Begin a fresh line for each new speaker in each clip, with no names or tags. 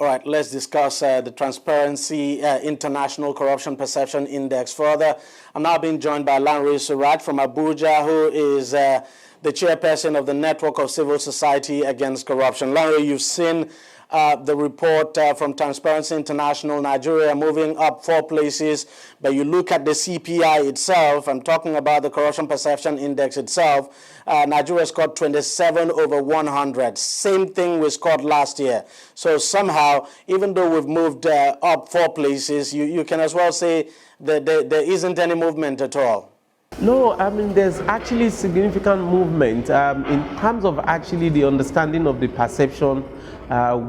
All right, let's discuss the Transparency International Corruption Perception Index further. I'm now being joined by Lanre Suraj from Abuja, who is the chairperson of the Network of Civil Society Against Corruption. Lanre, you've seen the report from Transparency International, Nigeria moving up 4 places, but you look at the CPI itself, I'm talking about the Corruption Perception Index itself, Nigeria scored 27 over 100. Same thing we scored last year. So somehow, even though we've moved up 4 places, you can as well say that there isn't any movement at all.
No, I mean, there's actually significant movement in terms of actually the understanding of the perception,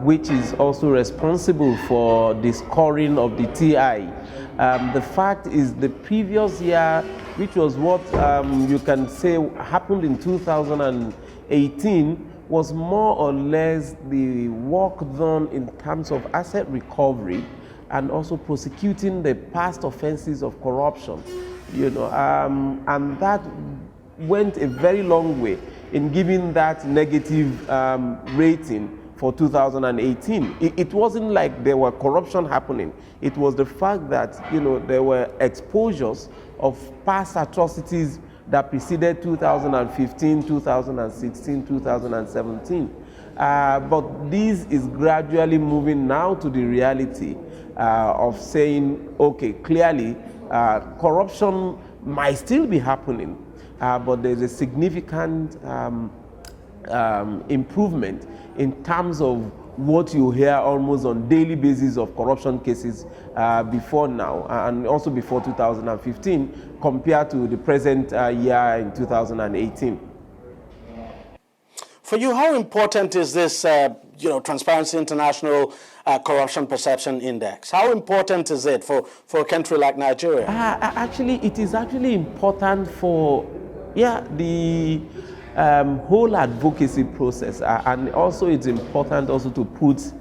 which is also responsible for the scoring of the TI. The fact is the previous year, which was what you can say happened in 2018, was more or less the work done in terms of asset recovery and also prosecuting the past offenses of corruption. And that went a very long way in giving that negative rating for 2018. It wasn't like there were corruption happening. It was the fact that, there were exposures of past atrocities that preceded 2015, 2016, 2017. But this is gradually moving now to the reality of saying, okay, clearly, corruption might still be happening, but there's a significant improvement in terms of what you hear almost on daily basis of corruption cases before now, and also before 2015, compared to the present year in 2018.
For you, how important is this, Transparency International Corruption Perception Index? How important is it for a country like Nigeria?
Actually, it is actually important for, the whole advocacy process, and also it's important also to put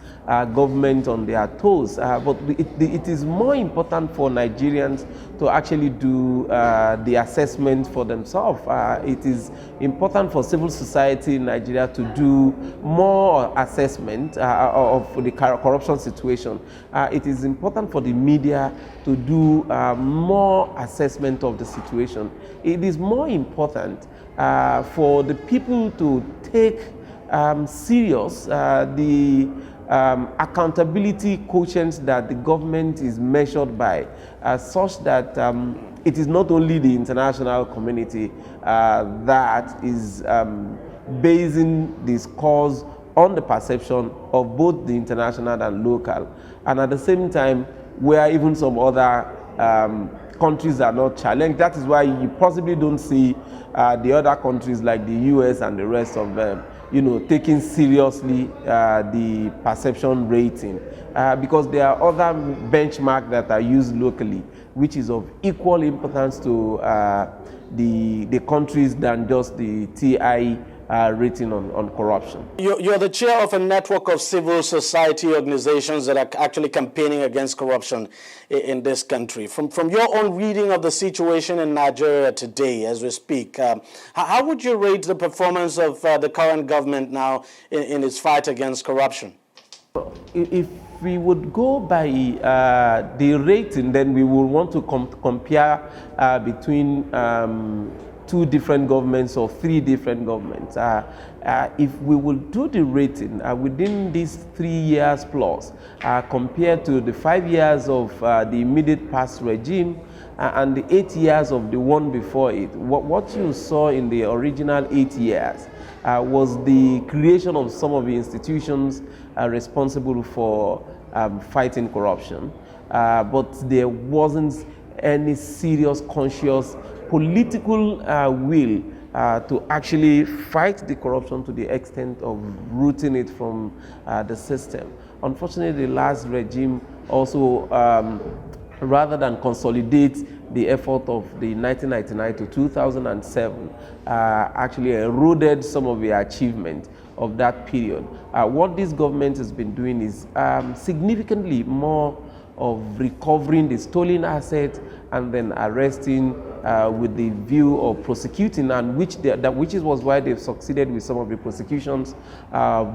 government on their toes. But it is more important for Nigerians to actually do the assessment for themselves. It is important for civil society in Nigeria to do more assessment of the corruption situation. It is important for the media to do more assessment of the situation. It is more important for the people to take serious the accountability quotients that the government is measured by, such that it is not only the international community that is basing the scores on the perception of both the international and local, and at the same time where even some other countries are not challenged. That is why you possibly don't see the other countries like the US and the rest of them, taking seriously the perception rating, because there are other benchmarks that are used locally, which is of equal importance to the countries than just the TI rating on corruption.
You're the chair of a network of civil society organizations that are actually campaigning against corruption in this country. From your own reading of the situation in Nigeria today as we speak, how would you rate the performance of the current government now in its fight against corruption?
If we would go by the rating, then we will want to compare between 2 different governments or 3 different governments. If we will do the rating within these 3 years plus, compared to the 5 years of the immediate past regime and the 8 years of the one before it, what you saw in the original 8 years was the creation of some of the institutions responsible for fighting corruption, but there wasn't any serious, conscious political will to actually fight the corruption to the extent of rooting it from the system. Unfortunately, the last regime also, rather than consolidate the effort of the 1999 to 2007, actually eroded some of the achievement of that period. What this government has been doing is significantly more of recovering the stolen assets and then arresting with the view of prosecuting, and which was why they've succeeded with some of the prosecutions,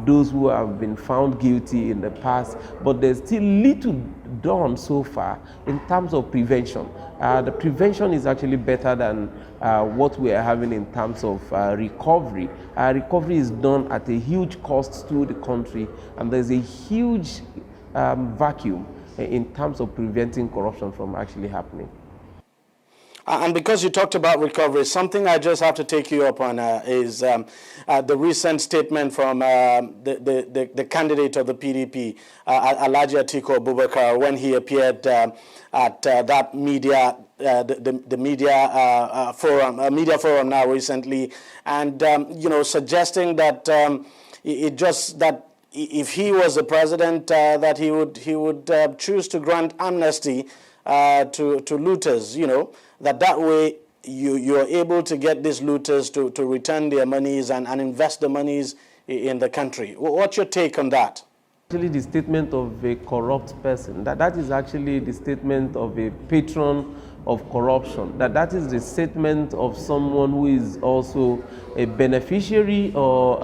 those who have been found guilty in the past. But there's still little done so far in terms of prevention. The prevention is actually better than what we are having in terms of recovery. Recovery is done at a huge cost to the country, and there's a huge vacuum in terms of preventing corruption from actually happening.
And because you talked about recovery, something I just have to take you up on is the recent statement from the candidate of the PDP, Alhaji Atiku Abubakar, when he appeared at that media, the media forum now recently, and suggesting that that if he was the president, that he would choose to grant amnesty to looters, that way you're able to get these looters to return their monies and invest the monies in the country. What's your take on that?
Actually, the statement of a corrupt person, that is actually the statement of a patron of corruption, that is the statement of someone who is also a beneficiary or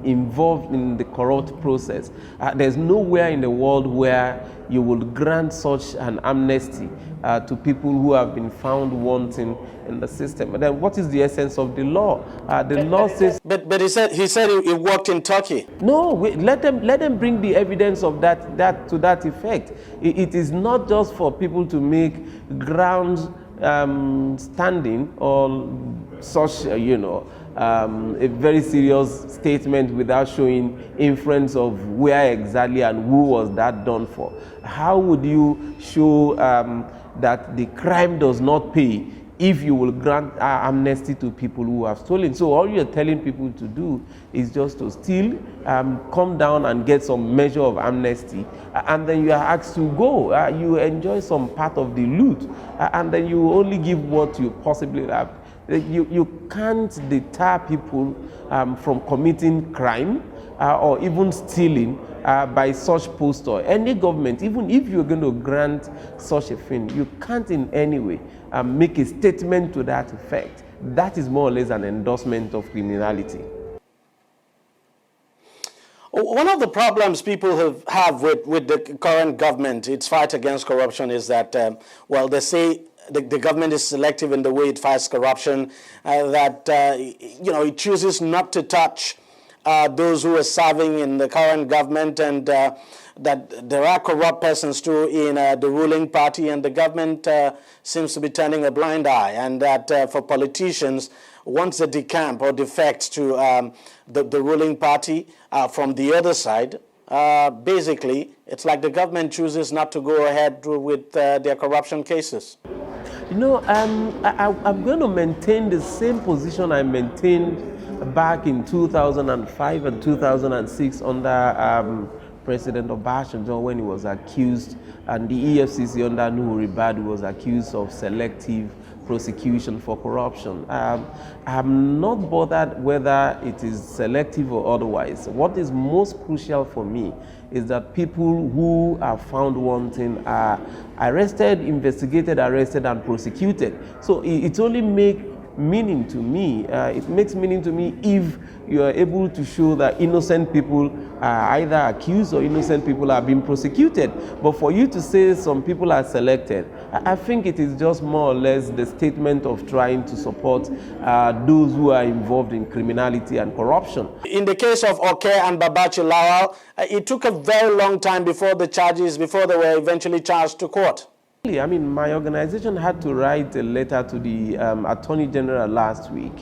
involved in the corrupt process. There's nowhere in the world where you would grant such an amnesty to people who have been found wanting in the system. But then what is the essence of the law? The law says...
But he said it worked in Turkey.
No, let them bring the evidence of that to that effect. It is not just for people to make grounds standing or such, a very serious statement without showing inference of where exactly and who was that done for. How would you show that the crime does not pay if you will grant amnesty to people who have stolen? So all you're telling people to do is just to steal, come down and get some measure of amnesty, and then you are asked to go. You enjoy some part of the loot, and then you only give what you possibly have. You can't deter people from committing crime or even stealing by such posture. Any government, even if you're going to grant such a thing, you can't in any way make a statement to that effect. That is more or less an endorsement of criminality.
One of the problems people have with the current government, its fight against corruption, is that, they say the government is selective in the way it fights corruption, that, it chooses not to touch those who are serving in the current government, and that there are corrupt persons too in the ruling party, and the government seems to be turning a blind eye, and that for politicians, once they decamp or defect to the ruling party from the other side, basically it's like the government chooses not to go ahead with their corruption cases.
I'm going to maintain the same position I maintained back in 2005 and 2006 under President Obasanjo, when he was accused, and the EFCC under Nuhu Ribadu was accused of selective prosecution for corruption. I'm not bothered whether it is selective or otherwise. What is most crucial for me is that people who are found wanting are arrested, investigated, arrested, and prosecuted. So it only makes meaning to me. It makes meaning to me if you are able to show that innocent people are either accused or innocent people are being prosecuted. But for you to say some people are selected, I think it is just more or less the statement of trying to support those who are involved in criminality and corruption.
In the case of Oke and Babachi Lawal, it took a very long time before they were eventually charged to court.
I mean, my organization had to write a letter to the Attorney General last week,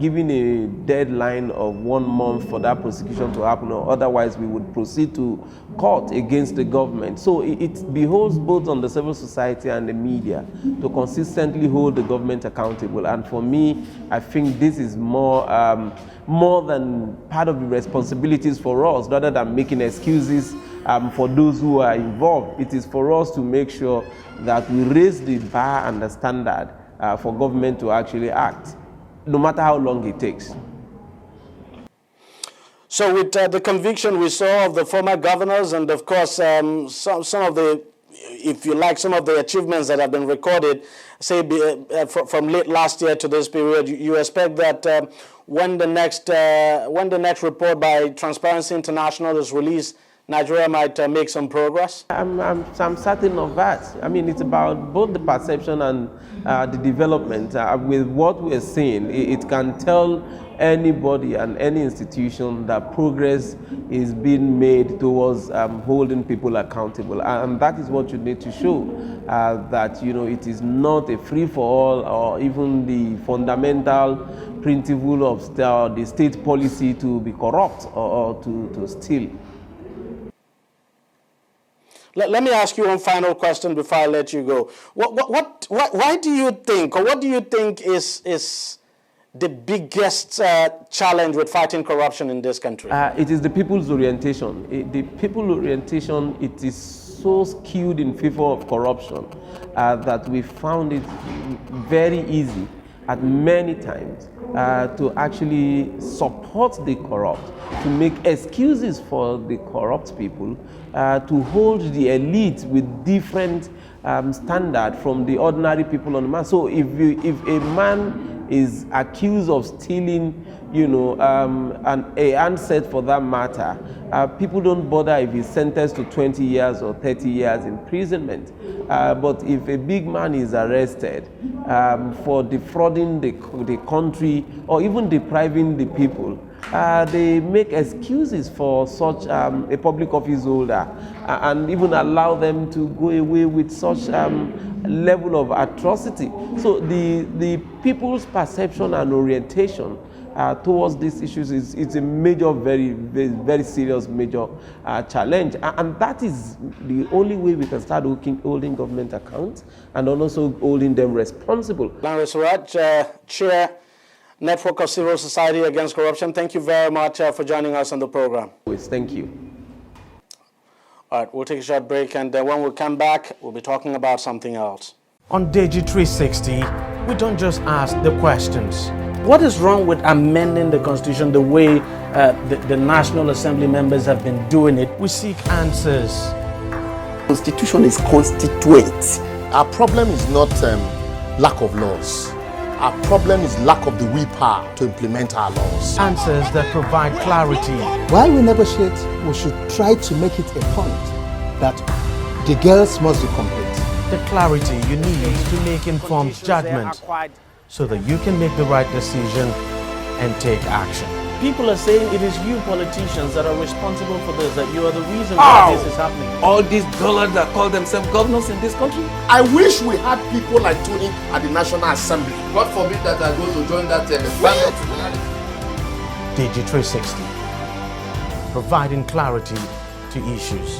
giving a deadline of 1 month for that prosecution to happen, or otherwise we would proceed to court against the government. So it behoves both on the civil society and the media to consistently hold the government accountable. And for me, I think this is more than part of the responsibilities for us, rather than making excuses for those who are involved. It is for us to make sure that we raise the bar and the standard for government to actually act, no matter how long it takes. So
with the conviction we saw of the former governors, and of course some of the if you like, some of the achievements that have been recorded, say from late last year to this period, you expect that when the next report by Transparency International is released, Nigeria might make some progress?
I'm certain of that. I mean, it's about both the perception and the development. With what we're seeing, it can tell anybody and any institution that progress is being made towards holding people accountable. And that is what you need to show, that, you know, it is not a free-for-all or even the fundamental principle of the state policy to be corrupt or to steal.
Let me ask you one final question before I let you go. Why do you think, or what do you think is the biggest challenge with fighting corruption in this country?
It is the people's orientation. The people's orientation, it is so skewed in favor of corruption that we found it very easy at many times to actually support the corrupt, to make excuses for the corrupt people, to hold the elite with different standard from the ordinary people on the man. So if a man is accused of stealing, you know, a handset for that matter, people don't bother if he's sentenced to 20 years or 30 years imprisonment. But if a big man is arrested for defrauding the country or even depriving the people, they make excuses for such a public office holder and even allow them to go away with such level of atrocity. So the people's perception and orientation towards these issues is a major, very serious major challenge, and that is the only way we can start holding government accounts and also holding them responsible.
Lanre Suraj, Chair, Network of Civil Society Against Corruption, thank you very much for joining us on the program.
Thank you.
All right, we'll take a short break, and when we come back, we'll be talking about something else. On Deji 360, we don't just ask the questions. What is wrong with amending the Constitution the way the National Assembly members have been doing it? We seek answers.
Constitution is constituent. Our problem is not lack of laws. Our problem is lack of the willpower to implement our laws.
Answers that provide clarity.
While we negotiate, we should try to make it a point that the girls must be complete.
The clarity you need to make informed judgment so that you can make the right decision and take action. People are saying it is you politicians that are responsible for this, that you are the reason why this is happening.
All these dollars that call themselves governors in this country.
I wish we had people like Tony at the National Assembly.
God forbid that I go to join that planet.
Deji 360, providing clarity to issues.